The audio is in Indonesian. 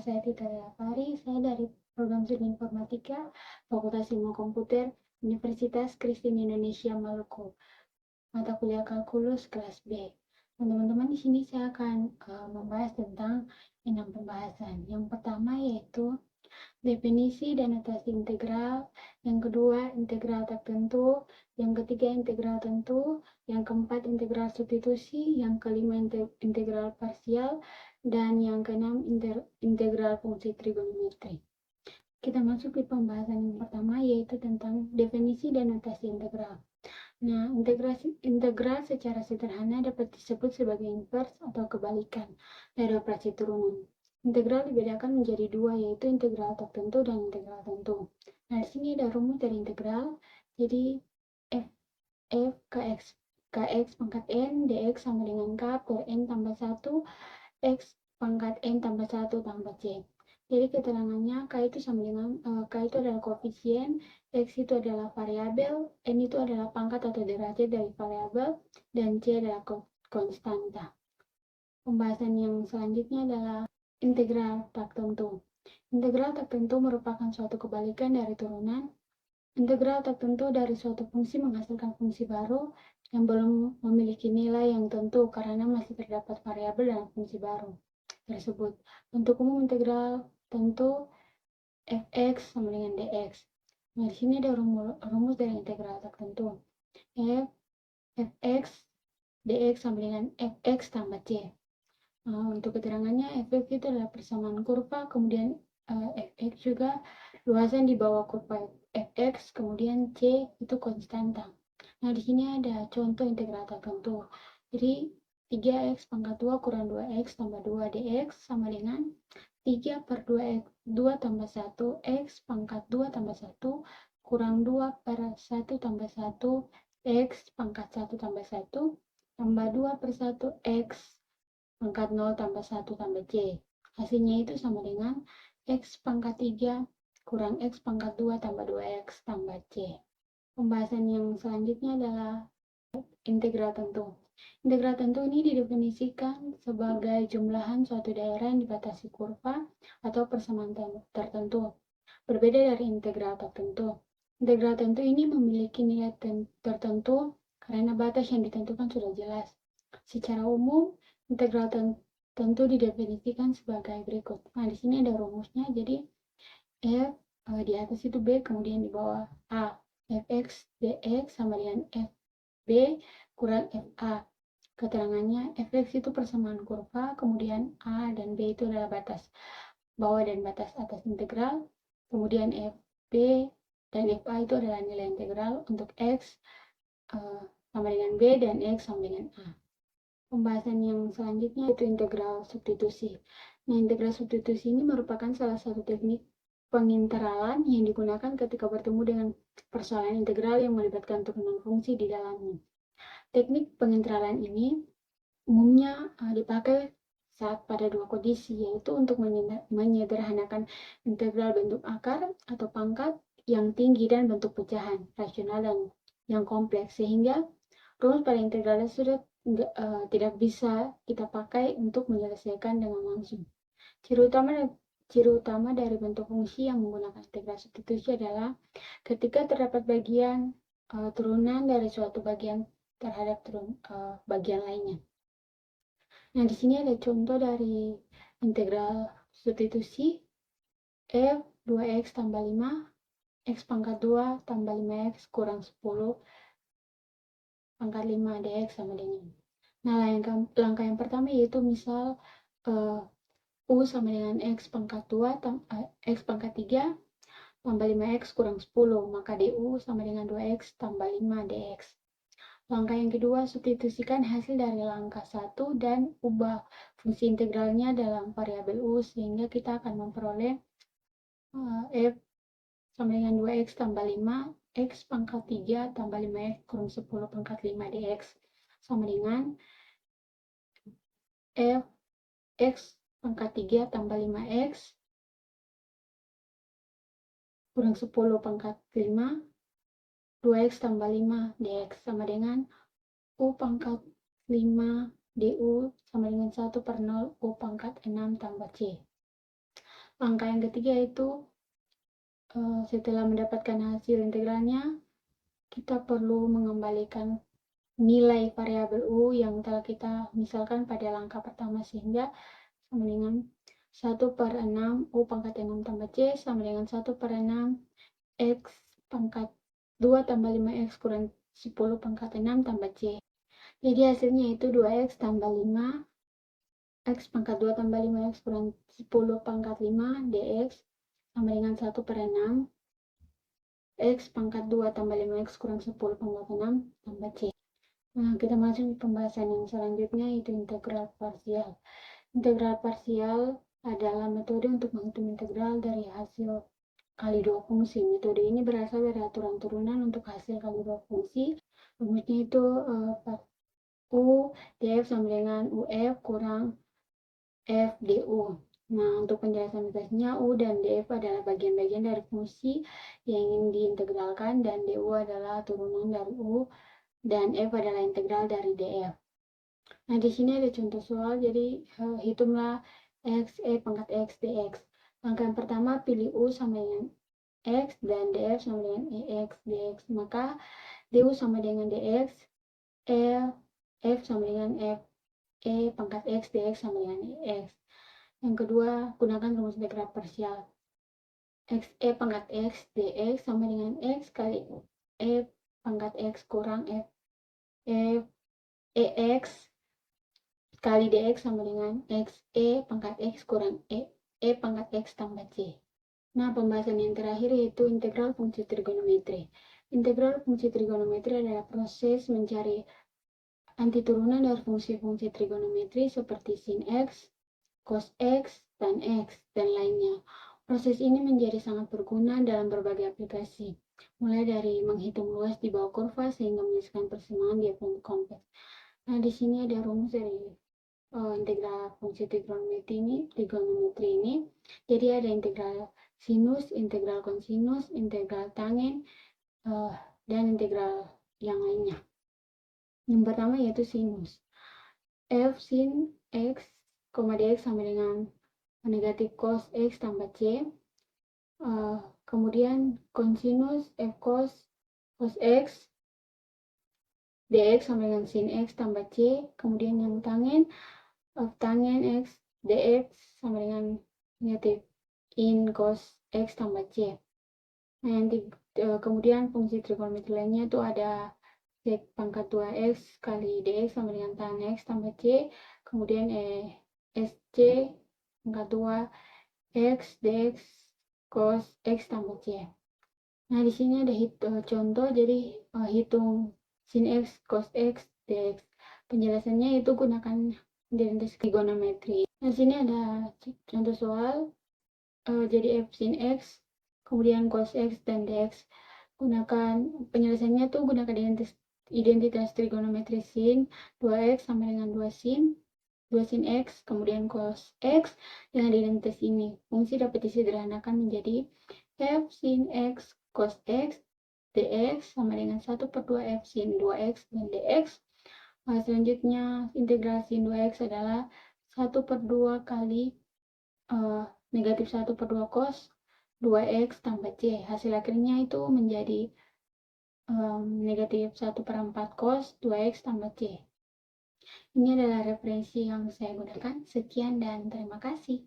saya Tita Delafari, saya dari Program Studi Informatika, Fakultas Ilmu Komputer, Universitas Kristen Indonesia Maluku, mata kuliah kalkulus kelas B. Teman-teman, di sini saya akan membahas tentang 6 pembahasan. Yang pertama yaitu definisi dan notasi integral, yang kedua integral tertentu, yang ketiga integral tentu, yang keempat integral substitusi, yang kelima integral parsial, dan yang keenam integral fungsi trigonometri. Kita masuk ke pembahasan yang pertama yaitu tentang definisi dan notasi integral. Nah, integral secara sederhana dapat disebut sebagai inverse atau kebalikan dari operasi turunan. Integral dibedakan menjadi dua, yaitu integral tertentu dan integral tentu. Nah, di sini ada rumus dari integral. Jadi, f kx pangkat n dx sama dengan k per n tambah 1 x pangkat n tambah 1 tambah c. Jadi keterangannya k itu sama dengan k itu adalah koefisien, x itu adalah variabel, n itu adalah pangkat atau derajat dari variabel, dan c adalah konstanta. Pembahasan yang selanjutnya adalah integral tak tentu. Integral tak tentu merupakan suatu kebalikan dari turunan. Integral tak tentu dari suatu fungsi menghasilkan fungsi baru yang belum memiliki nilai yang tentu karena masih terdapat variabel dalam fungsi baru tersebut. Untuk umum integral tentu fx sama dengan dx. Nah, di sini ada rumus dari integral tak tentu. fx dx sama dengan fx tambah c. Untuk keterangannya, fx itu adalah persamaan kurva, kemudian fx juga luasan di bawah kurva fx, kemudian c itu konstanta. Nah, di sini ada contoh integral tertentu. Jadi, 3x pangkat 2 kurang 2x tambah 2 dx sama dengan 3 per 2x, 2 tambah 1 x pangkat 2 tambah 1 kurang 2 per 1 tambah 1 x pangkat 1 tambah 1 tambah 2 per 1 x pangkat 0 tambah 1 tambah c. Hasilnya itu sama dengan x pangkat 3 kurang x pangkat 2 tambah 2x tambah c. Pembahasan yang selanjutnya adalah integral tentu. Integral tentu ini didefinisikan sebagai jumlahan suatu daerah yang dibatasi kurva atau persamaan tertentu. Berbeda dari integral tertentu. Integral tentu ini memiliki nilai tertentu karena batas yang ditentukan sudah jelas. Secara umum, integral tentu didefinisikan sebagai berikut. Nah, di sini ada rumusnya. Jadi, f di atas itu b, kemudian di bawah a. fx dx sama dengan fb kurang fa. Keterangannya, fx itu persamaan kurva, kemudian a dan b itu adalah batas bawah dan batas atas integral, kemudian fb dan fa itu adalah nilai integral untuk x sama dengan b dan x sama dengan a. Pembahasan yang selanjutnya itu integral substitusi. Nah, integral substitusi ini merupakan salah satu teknik penginteralan yang digunakan ketika bertemu dengan persoalan integral yang melibatkan turunan fungsi di dalamnya. Teknik penginteralan ini umumnya dipakai saat pada dua kondisi, yaitu untuk menyederhanakan integral bentuk akar atau pangkat yang tinggi dan bentuk pecahan, rasional dan yang kompleks, sehingga rumus pada integral sudah tidak bisa kita pakai untuk menyelesaikan dengan langsung. Ciri utama dari bentuk fungsi yang menggunakan integral substitusi adalah ketika terdapat bagian turunan dari suatu bagian terhadap bagian lainnya. Nah, di sini ada contoh dari integral substitusi f 2x tambah 5 x pangkat 2 tambah 5x kurang 10 pangkat 5 dx sama dengan. Nah, langkah yang pertama yaitu misal U sama dengan x pangkat 2 x pangkat 3 tambah 5x kurang 10, maka du sama dengan 2x tambah 5 dx. Langkah yang kedua, substitusikan hasil dari langkah 1 dan ubah fungsi integralnya dalam variabel u, sehingga kita akan memperoleh f sama dengan 2x tambah 5 x pangkat 3 tambah 5x kurang 10 pangkat 5 dx sama dengan f x pangkat 3 tambah 5x kurang 10 pangkat 5 2x tambah 5 dx sama dengan u pangkat 5 du sama dengan 1 per 0 u pangkat 6 tambah c. Langkah yang ketiga itu setelah mendapatkan hasil integralnya, kita perlu mengembalikan nilai variabel U yang telah kita misalkan pada langkah pertama, sehingga sama dengan 1/6 U pangkat 6 tambah C sama dengan 1/6 X pangkat 2 tambah 5X kurang 10 pangkat 6 tambah C. Jadi hasilnya itu 2X tambah 5 X pangkat 2 tambah 5X kurang 10 pangkat 5 dx sama dengan 1/6 X pangkat 2 tambah 5X kurang 10 pangkat 6 tambah C. Nah, kita masuk ke pembahasan yang selanjutnya, yaitu integral parsial. Integral parsial adalah metode untuk menghitung integral dari hasil kali dua fungsi. Metode ini berasal dari aturan turunan untuk hasil kali dua fungsi. Rumusnya itu U df sama dengan UF kurang F du. Nah, untuk penjelasan bebasnya, U dan df adalah bagian-bagian dari fungsi yang ingin diintegralkan, dan du adalah turunan dari U, dan F adalah integral dari df. Nah, di sini ada contoh soal, jadi hitunglah X, E pangkat X, dx. Langkah yang pertama, pilih U sama dengan X dan df sama dengan EX, dx. Maka du sama dengan dx, F sama dengan F, E pangkat X, dx sama dengan EX. Yang kedua, gunakan rumus integral parsial. X, E pangkat X, dx sama dengan X kali E pangkat X kurang F, EX kali dx sama dengan X, E pangkat X kurang E pangkat X tambah C. Nah, pembahasan yang terakhir yaitu integral fungsi trigonometri. Integral fungsi trigonometri adalah proses mencari antiturunan dari fungsi-fungsi trigonometri seperti sin X, cos X, tan X, dan lainnya. Proses ini menjadi sangat berguna dalam berbagai aplikasi, mulai dari menghitung luas di bawah kurva sehingga menyelesaikan persamaan di form kompleks. Nah, di sini ada rumus dari integral fungsi trigonometri ini. Jadi ada integral sinus, integral kosinus, integral tangen, dan integral yang lainnya. Yang pertama yaitu sinus. F sin X, dx sama dengan negatif cos X tambah C. Kemudian kosinus F cos X dx sama dengan sin X tambah C. Kemudian yang tangen tangen X dx sama dengan negatif in cos X tambah C. Nah, kemudian fungsi trigonometri lainnya itu ada sec pangkat 2x kali dx sama dengan tan X tambah C. Kemudian SC pangkat 2 X dx cos X tambah C. Nah, di sini ada contoh, jadi hitung sin X cos X dx. Penjelasannya itu gunakan identitas trigonometri. Nah, sini ada contoh soal, jadi F sin X, kemudian cos X dan dx. Gunakan penjelasannya tuh gunakan identitas trigonometri sin 2x sama dengan 2 sin X, kemudian cos X dengan identitas ini. Fungsi dapat disederhanakan menjadi F sin X cos X dx sama dengan 1/2 F sin 2x dan dx. Selanjutnya, integral sin 2x adalah 1/2 kali negatif 1/2 cos 2x tambah C. Hasil akhirnya itu menjadi negatif 1/4 cos 2x tambah C. Ini adalah referensi yang saya gunakan. Sekian dan terima kasih.